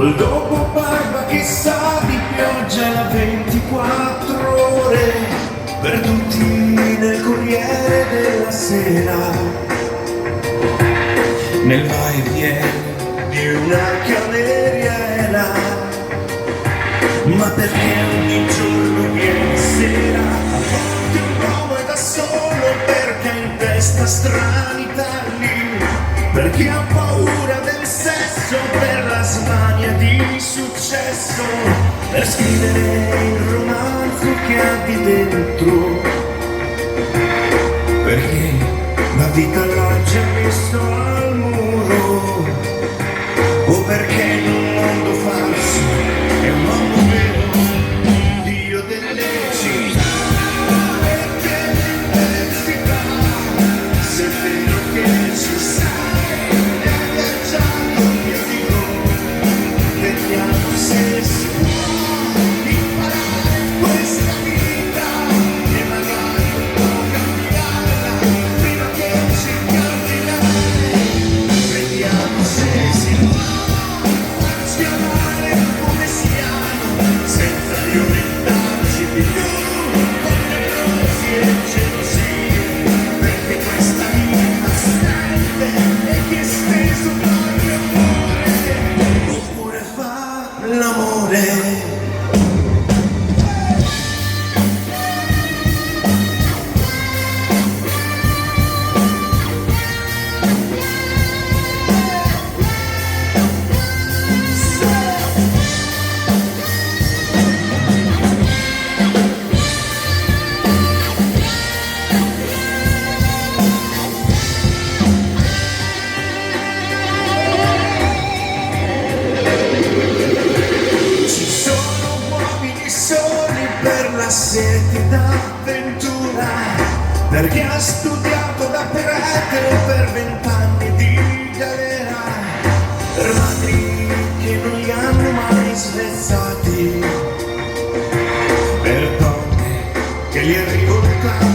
col dopo barba che sa di pioggia la 24 ore, perduti nel Corriere della Sera, nel va e viene di una cameriera. Ma perché ogni giorno viene sera, a volte un uomo è da solo perché ha in testa strani tagli, perché ha paura del sesso, per la smania di successo, per scrivere il romanzo che ha di dentro, perché la vita l'ha già messo al muro, o perché in un mondo falso è un uomo vero, un dio delle città, perché l'università, se è vero che ci sai, e hai viaggiato io dico, vediamo se si può imparare questa vita e magari un po' cambiarla prima che ci cambi lei. Vediamo se si può farci amare come siamo, senza violentarci di più, con nevrosi e gelosie, perché questa vita stende e chi è steso fa l'amore, oppure fa l'amore. Ci sono uomini soli per la sete d'avventura, perché ha studiato da prete per 20 anni di galera, per madri che non li hanno mai svezzati, per donne che li ha rivoltati.